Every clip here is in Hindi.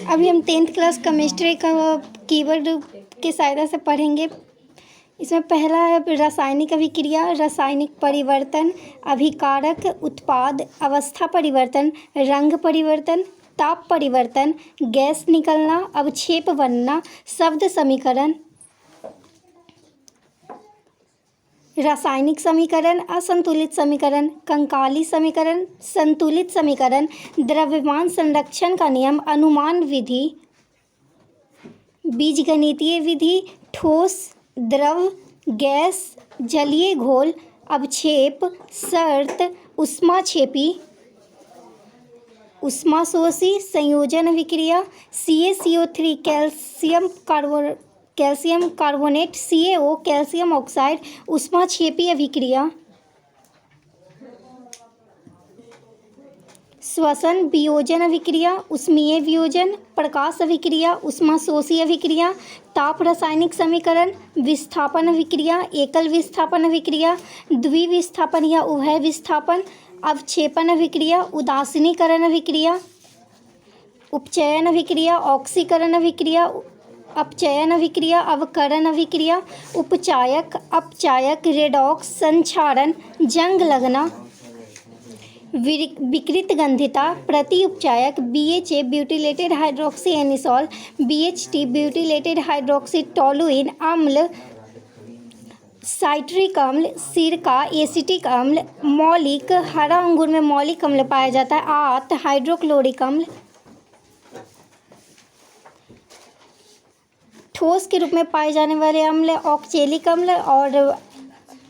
अभी हम 10th क्लास केमिस्ट्री का कीवर्ड की सहायता से पढ़ेंगे। इसमें पहला है रासायनिक अभिक्रिया, रासायनिक परिवर्तन, अभिकारक, उत्पाद, अवस्था परिवर्तन, रंग परिवर्तन, ताप परिवर्तन, गैस निकलना, अवक्षेप बनना, शब्द समीकरण। रासायनिक समीकरण, असंतुलित समीकरण, कंकाली समीकरण, संतुलित समीकरण, द्रव्यमान संरक्षण का नियम, अनुमान विधि, बीजगणितीय विधि, ठोस, द्रव, गैस, जलीय घोल, अवक्षेप, शर्त, ऊष्माक्षेपी, ऊष्माशोषी, संयोजन अभिक्रिया, CaCO3 calcium carbonate, CaO calcium oxide, ऊष्माक्षेपी अभिक्रिया। श्वसन वियोजन अभिक्रिया, ऊष्मीय वियोजन, प्रकाश अभिक्रिया, ऊष्माशोषी अभिक्रिया, ताप रासायनिक समीकरण, विस्थापन अभिक्रिया, एकल विस्थापन अभिक्रिया, द्विविस्थापन या उभय विस्थापन, अवक्षेपण अभिक्रिया, उदासीनीकरण अभिक्रिया, उपचयन अभिक्रिया, ऑक्सीकरण अभिक्रिया, अपचयन अभिक्रिया, अवकरण अभिक्रिया, उपचायक, अपचायक, रेडॉक्स, संक्षारण, जंग लगना, विकृत गंधिता, प्रति उपचायक, BHA butylated hydroxy anisole, BHT butylated hydroxy toluene, अम्ल, साइट्रिक अम्ल, सिरका, एसिटिक अम्ल, मौलिक, हरा अंगूर में मौलिक अम्ल पाया जाता है, आत, हाइड्रोक्लोरिक अम्ल। ठोस के रूप में पाए जाने वाले अम्ल ऑक्जेलिक अम्ल और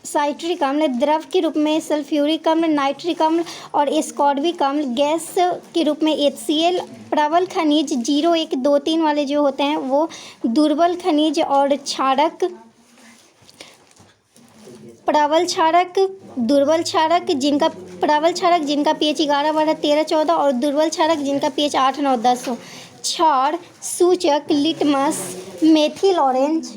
साइट्रिक अम्ल, द्रव के रूप में सल्फ्यूरिक अम्ल, नाइट्रिक अम्ल और एस्कॉर्बिक अम्ल, गैस के रूप में HCl, प्रबल खनिज 0, 1, 2, 3 वाले जो होते हैं वो दुर्बल खनिज और क्षारक, प्रबल क्षारक, दुर्बल क्षारक जिनका प्रबल क्षारक जिनका pH 11, 12, 13, 14 और दुर्बल क्षारक जिनका pH 8, 9, 10 हो। क्षार सूचक लिटमस, मेथिल ऑरेंज,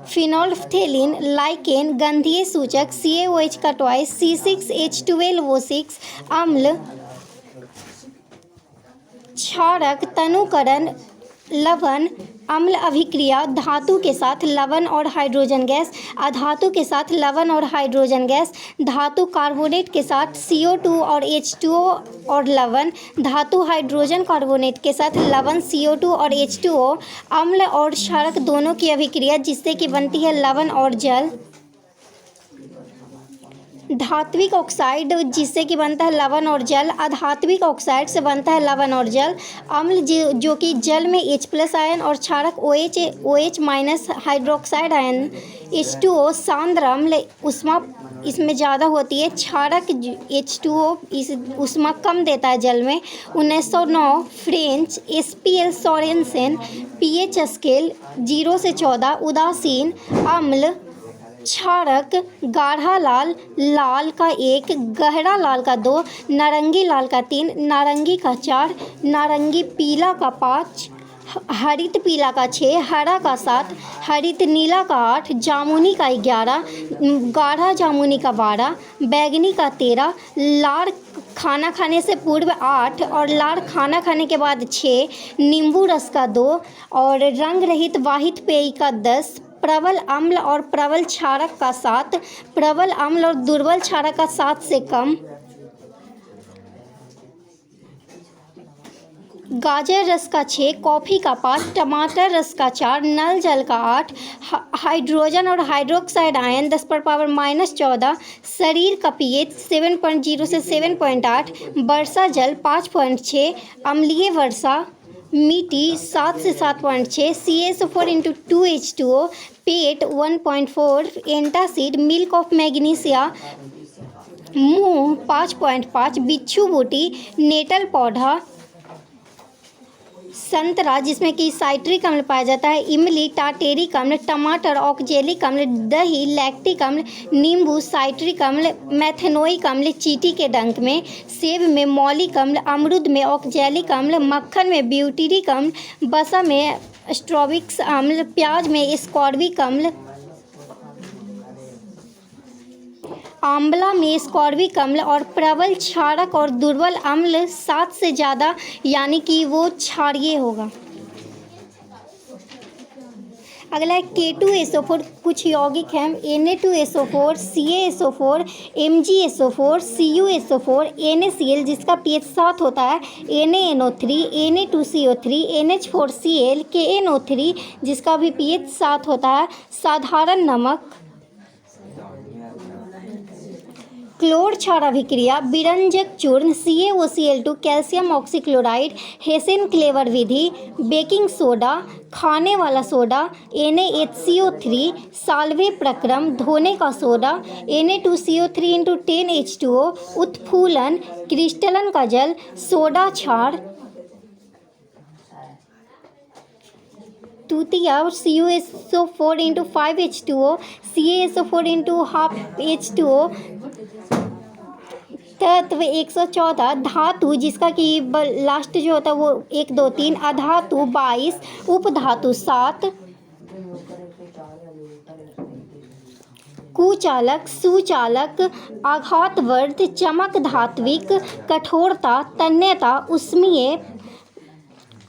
फिनोल्फ्थेलिन, लाइकेन, गंधीय सूचक CaOH का ट्वाइस, C6H12O6, अम्ल, क्षारक, तनुकरण, लवण, अम्ल अभिक्रिया, धातु के साथ लवण और हाइड्रोजन गैस, अधातु के साथ लवण और हाइड्रोजन गैस, धातु कार्बोनेट के साथ CO2 और H2O और लवण, धातु हाइड्रोजन कार्बोनेट के साथ लवण CO2 और H2O, अम्ल और क्षारक दोनों की अभिक्रिया जिससे कि बनती है लवण और जल, धात्विक ऑक्साइड जिससे कि बनता है लवण और जल, अधात्विक ऑक्साइड से बनता है लवण और जल, अम्ल जो कि जल में H+ आयन और क्षारक OH- हाइड्रोक्साइड आयन H2O, सांद्र अम्ल, ऊष्मा इसमें ज़्यादा होती है, क्षारक H2O इस ऊष्मा कम देता है जल में। 1909 फ्रेंच SPL सोरेनसेन, pH स्केल 0 से 14, उदासीन, अम्ल, क्षारक, गाढ़ा लाल, लाल का 1, गहरा लाल का 2, नारंगी लाल का 3, नारंगी का 4, नारंगी पीला का 5, हरित पीला का 6, हरा का 7, हरित नीला का 8, जामुनी का 11, गाढ़ा जामुनी का 12, बैंगनी का 13, लाल खाना खाने से पूर्व 8 और लाल खाना खाने के बाद 6, नींबू रस का 2 और रंग रहित वाहित पेय का 10, प्रबल अम्ल और प्रबल क्षारक का 7, प्रबल अम्ल और दुर्बल क्षारक का 7 से कम, गाजर रस का 6, कॉफ़ी का 5, टमाटर रस का 4, नल जल का 8, हाइड्रोजन और हाइड्रोक्साइड आयन 10⁻⁻14, शरीर का pH 7.0 से 7.8, वर्षा जल 5.6, अम्लीय वर्षा मिट्टी 7 से 7.6, CaSO4 × 2H2O, pet 1.4, antacid, milk of magnesia, मुंह 5.5, बिच्छू बूटी, नेटल पौधा, संतरा जिसमें कि साइट्रिक अम्ल पाया जाता है, इमली, टाटेरिक अम्ल, टमाटर, ऑक्जेलिक अम्ल, दही, लैक्टिक अम्ल, नींबू, साइट्रिक अम्ल, मैथेनोइक अम्ल, चींटी के डंक में, सेब में मौलिक अम्ल, अमरूद में ऑक्जेलिक अम्ल, मक्खन में ब्यूटेरिक अम्ल, बसा में स्ट्रॉबिक अम्ल, प्याज में एस्कॉर्बिक अम्ल, आंवला में स्कॉर्बिक अम्ल और प्रबल क्षारक और दुर्बल अम्ल 7 से ज़्यादा, यानी कि वो क्षारीय होगा। अगला है K2SO4। कुछ यौगिक हैं Na2SO4, CaSO4, MgSO4, CuSO4, NaCl जिसका pH 7 होता है, NaNO3, Na2CO3, NH4Cl, KNO3 जिसका भी pH 7 होता है, साधारण नमक, क्लोर क्षार अभिक्रिया, विरंजक चूर्ण, CaOCl2, कैल्शियम ऑक्सीक्लोराइड, हेसेन क्लेवर विधि, बेकिंग सोडा, खाने वाला सोडा, NaHCO3, साल्वे प्रक्रम, धोने का सोडा, Na2CO3 × 10H2O, उत्फूलन, क्रिस्टलन का जल, सोडा क्षार, तूतिया, CuSO4 × 5H2O, CaSO4 × 12H2O, तत्व 114, धातु जिसका कि लास्ट जो होता है वो 1 2 3, अधातु 22, उपधातु 7, कुचालक, सुचालक, आघातवर्ध, चमक, धात्विक, कठोरता, तन्यता, उष्मीय,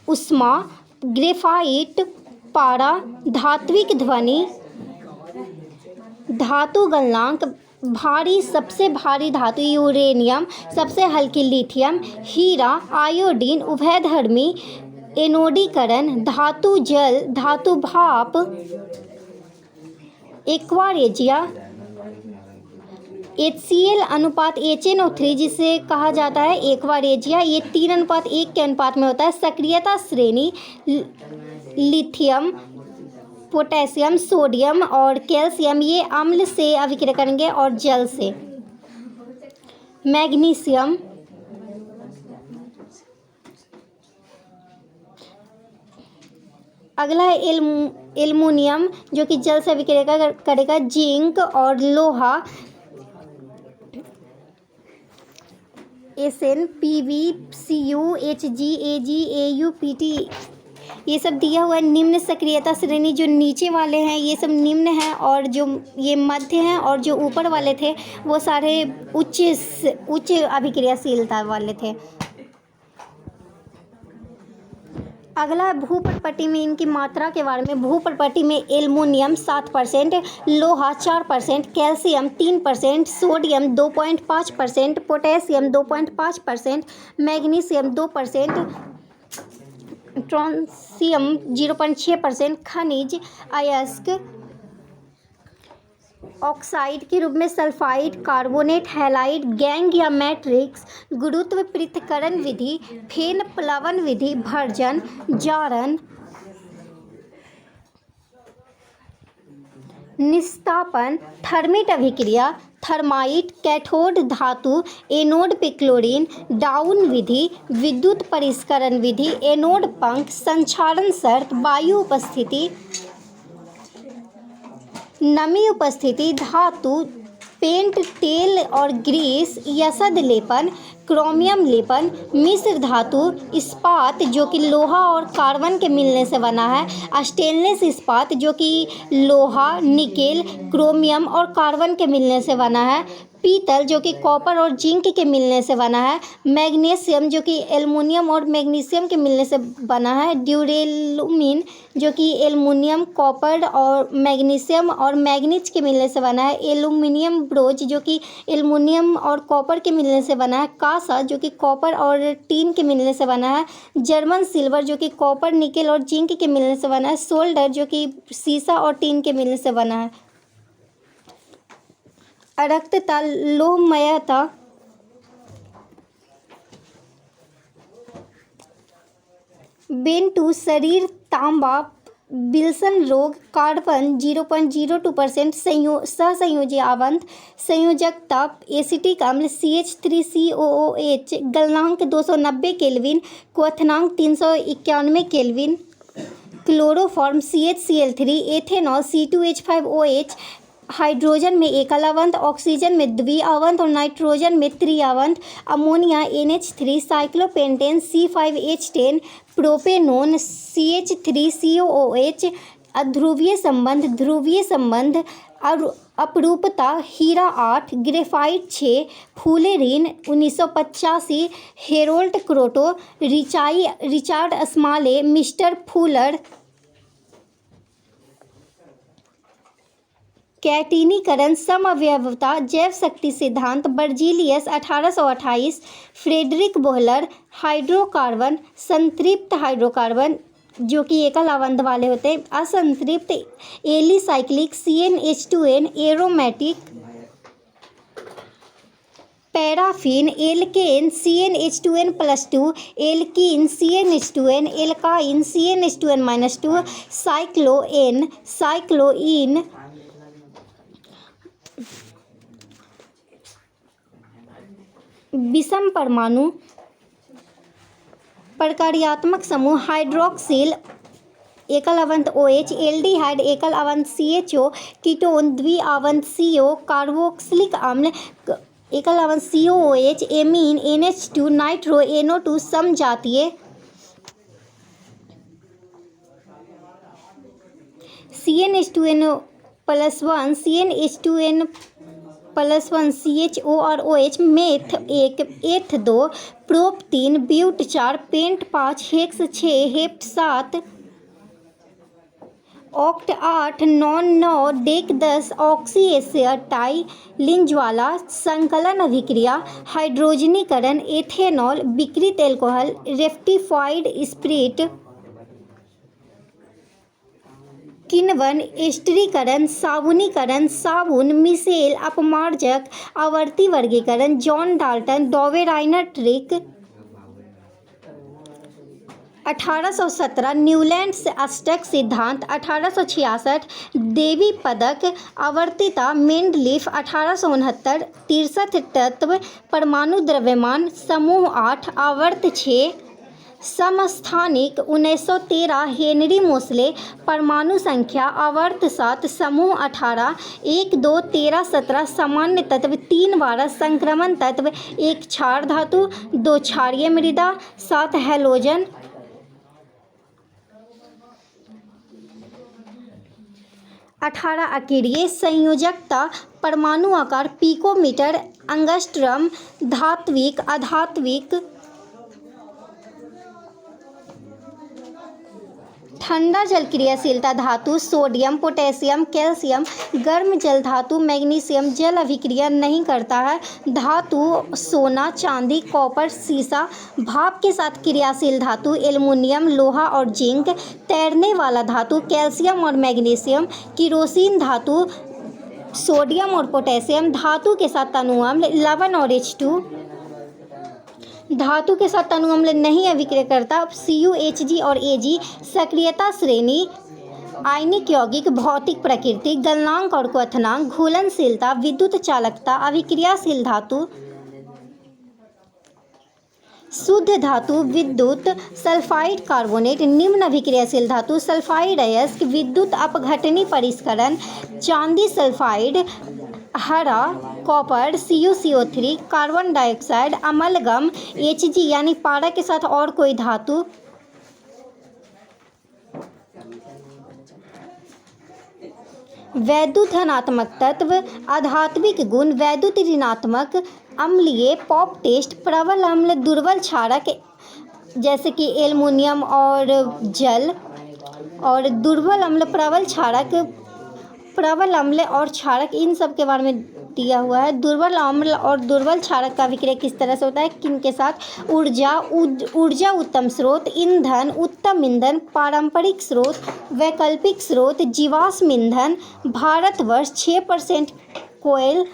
उष्मा, ग्रेफाइट, पारा, धात्विक ध्वनि, धातु गलनांक, भारी, सबसे भारी धातु यूरेनियम, सबसे हल्की लिथियम, हीरा, आयोडीन, उभयधर्मी, एनोडीकरण, धातु जल, धातु भाप, एक्वारेजिया, HCl अनुपात HNO3 जिसे कहा जाता है एक्वारेजिया, ये 3:1 के अनुपात में होता है। सक्रियता श्रेणी, लिथियम, पोटेशियम, सोडियम और कैल्शियम ये अम्ल से अभिक्रिया करेंगे और जल से। मैग्नीशियम, अगला है एल्युमिनियम जो कि जल से अभिक्रिया करेगा। जिंक और लोहा, Sn, Pb, Cu, Hg, Ag, Au, Pt ये सब दिया हुआ है। निम्न सक्रियता श्रेणी जो नीचे वाले हैं ये सब निम्न हैं और जो ये मध्य हैं और जो ऊपर वाले थे वो सारे उच्च अभिक्रियाशीलता वाले थे। अगला भूपटपटी में इनकी मात्रा के बारे में। भूपटपटी में एल्युमिनियम 7%, लोहा 4%, कैल्शियम 3%, सोडियम 2.5%, पोटेशियम 2.5%, मैग्नीशियम 2%, ट्रांसियम 0.6%, खनिज अयस्क ऑक्साइड के रूप में सल्फाइड, कार्बोनेट, हैलाइड, गैंग या मैट्रिक्स, गुरुत्व पृथक्करण विधि, फेन प्लवन विधि, भर्जन, जारन, निस्तापन, थर्मिट अभिक्रिया, थर्माइट, कैथोड धातु, एनोड पे क्लोरीन, डाउन विधि, विद्युत परिष्करण विधि, एनोड पंख, संक्षारण शर्त, वायु उपस्थिति, नमी उपस्थिति, धातु, पेंट, तेल और ग्रीस, यसद लेपन, क्रोमियम लेपन, मिश्र धातु, इस्पात जो कि लोहा और कार्बन के मिलने से बना है, स्टेनलेस इस्पात जो कि लोहा, निकेल, क्रोमियम और कार्बन के मिलने से बना है, पीतल जो कि कॉपर और जिंक के मिलने से बना है, मैग्नीशियम जो कि एल्युमिनियम और मैग्नीशियम के मिलने से बना है, ड्यूरेलुमिन जो कि एल्युमिनियम, कॉपर और मैग्नीशियम और मैग्नीज के मिलने से बना है, एल्युमिनियम ब्रोज जो कि एल्युमिनियम और कॉपर के मिलने से बना है, कांसा जो कि कॉपर और टीन के मिलने से बना है, जर्मन सिल्वर जो कि कॉपर, निकेल और जिंक के मिलने से बना है, सोल्डर जो कि सीसा और टीन के मिलने से बना है, रक्तता, लोहमयता, बेंटू शरीर, तांबा, विल्सन रोग, कार्बन 0.02%, सहसंयोजी आवंत, संयोजकता, एसिटिक अम्ल CH3COOH, गलनांक 290 केल्विन, क्वथनांक 391 kelvin, chloroform CHCl3, ethanol C2H5OH, hydrogen में एकलावंत, ऑक्सीजन में द्विआवंत और नाइट्रोजन में त्रिआवंत, ammonia NH3, cyclopentane C5H10, propanone CH3COOH, अध्रुवीय संबंध, ध्रुवीय संबंध, और अपरूपता हीरा 8, graphite 6, fullerene 1985, Harold Kroto, Richard Smalley, mister Fuller, कैटिनीकरण, समअवयवता, जैव शक्ति सिद्धांत, बर्जीलियस 1828, फ्रेडरिक बोहलर, हाइड्रोकार्बन, संतृप्त हाइड्रोकार्बन जो कि एकल आवंध वाले होते हैं, असंतृप्त alicyclic, CnH2n, aromatic, paraffin, alkane, CnH2n+2, alkene, CnH2n, alkyne, CnH2n-2, साइक्लोइन, विषम परमाणु प्रकार्यात्मक समूह, हाइड्रोक्सिल एकल आवंत OH, एल्डिहाइड एकल आवंत CHO, कीटोन द्विआवंत CO, कार्बोक्सिलिक अम्ल एकल आवंत COOH, amine NH2, nitro NO2, समजातीय CnH2n+1, CnH2n+1, CHO और OH, meth 1, eth 2, prop 3, but 4, pent 5, hex 6, hept 7, oct 8, non 9, dec 10, oxyacetylene लिंज्वाला, संकलन अभिक्रिया, हाइड्रोजनीकरण, एथेनॉल, विकृत एल्कोहल, रेक्टिफाइड स्पिरिट, किण्वन, एस्टरीकरण, साबुनीकरण, साबुन, मिशेल, अपमार्जक, आवर्ती वर्गीकरण, जॉन डाल्टन, डॉवेराइनर ट्रिक, 1817, न्यूलैंड अष्टक सिद्धांत, 1866, देवी पदक, आवर्तिता, मेंडलीफ, 1869, 63 तत्व, परमाणु द्रव्यमान, समूह 8, आवर्त 6, समस्थानिक, 1913, हेनरी मोसले, परमाणु संख्या, आवर्त 7, समूह 18, 1, 2, 13, 17, सामान्य तत्व, 3, 12, संक्रमण तत्व, 1, क्षार धातु, 2, क्षारीय मृदा, 7, हैलोजन, 18, अकीरिय, संयोजकता, परमाणु आकार, पिकोमीटर, एंगस्ट्रम, धात्विक, अधात्विक, ठंडा जल क्रियाशीलता धातु, सोडियम, पोटेशियम, कैल्शियम, गर्म जल धातु, मैग्नीशियम, जल अभिक्रिया नहीं करता है, धातु, सोना, चांदी, कॉपर, सीसा, भाप के साथ क्रियाशील धातु, एल्युमिनियम, लोहा और जिंक, तैरने वाला धातु, कैल्शियम और मैग्नीशियम, किरोसिन धातु, सोडियम और पोटेशियम, धातु के साथ तनु अम्ल, लवण और H2, धातु के साथ तनु अम्ल नहीं अभिक्रिया करता, CuHg और Ag, सक्रियता श्रेणी, आयनिक यौगिक, भौतिक प्रकृति, गलनांक और क्वथनांक, घुलनशीलता, विद्युत चालकता, अभिक्रियाशील धातु, शुद्ध धातु, विद्युत, सल्फाइड कार्बोनेट, निम्न अभिक्रियाशील धातु, सल्फाइड अयस्क, विद्युत अपघटनी परिष्करण, चांदी सल्फाइड, हरा, copper, CuCO3, carbon dioxide, amalgam, Hg यानी पारा के साथ और कोई धातु, वैद्युत धनात्मक तत्व, आधात्विक गुण, वैद्युत ऋणात्मक, अम्लीय, पॉप टेस्ट, प्रबल अम्ल, दुर्बल क्षारक जैसे कि एल्युमिनियम और जल, और दुर्बल अम्ल, प्रबल क्षारक, प्रबल अम्ल और क्षारक, इन सब के बारे में दिया हुआ है। दुर्बल अम्ल और दुर्बल क्षारक का विक्रय किस तरह से होता है, किन के साथ, ऊर्जा उत्तम स्रोत, ईंधन, उत्तम ईंधन, पारंपरिक स्रोत, वैकल्पिक स्रोत, जीवाश्म ईंधन, भारतवर्ष 6% कोयल,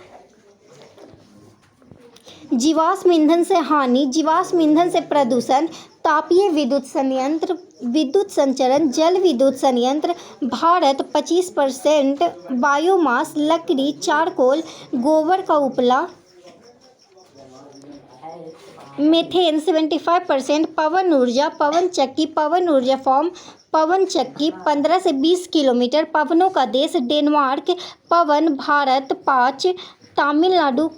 जीवाश्म ईंधन से हानि, जीवाश्म ईंधन से प्रदूषण, तापीय विद्युत संयंत्र, विद्युत संचरण, जल विद्युत संयंत्र, भारत 25%, बायोमास, लकड़ी, चारकोल, गोबर का उपला, मीथेन 75%, पवन ऊर्जा, पवन चक्की, पवन ऊर्जा फॉर्म, पवन चक्की 15 से 20 किलोमीटर, पवनों का देश डेनमार्क, पवन, भारत 5, तमिलनाडु,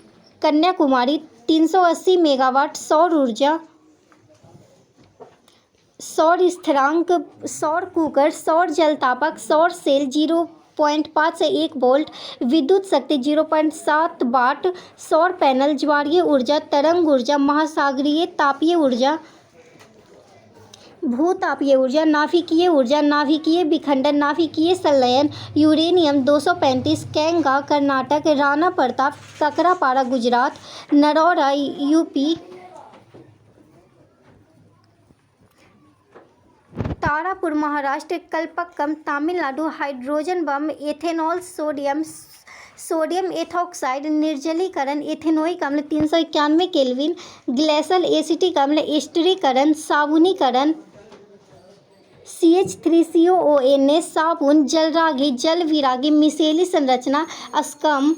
कन्याकुमारी 380 मेगावाट, सौर ऊर्जा, सौर स्थिरांक, सौर कुकर, सौर जलतापक, सौर सेल 0.5 से 1 वोल्ट, विद्युत शक्ति 0.7 वाट, सौर पैनल, ज्वारीय ऊर्जा, तरंग ऊर्जा, महासागरीय तापीय ऊर्जा, भूतापीय ऊर्जा, नाभिकीय विखंडन, नाभिकीय संलयन, यूरेनियम 235, कैंगा Karnataka, Rana Pratap Kakrapar Gujarat, Narora UP, Tarapur Maharashtra, Kalpakkam Tamil Nadu, hydrogen bomb, ethanol, sodium ethoxide, निर्जलीकरण, एथेनोइक अम्ल 391 केल्विन, ग्लेशियल एसिटिक अम्ल, एस्टरीकरण, साबुनीकरण, CH3COONA, साबुन, जलरागि, जल विरागी, मिशेली संरचना, अस्कम,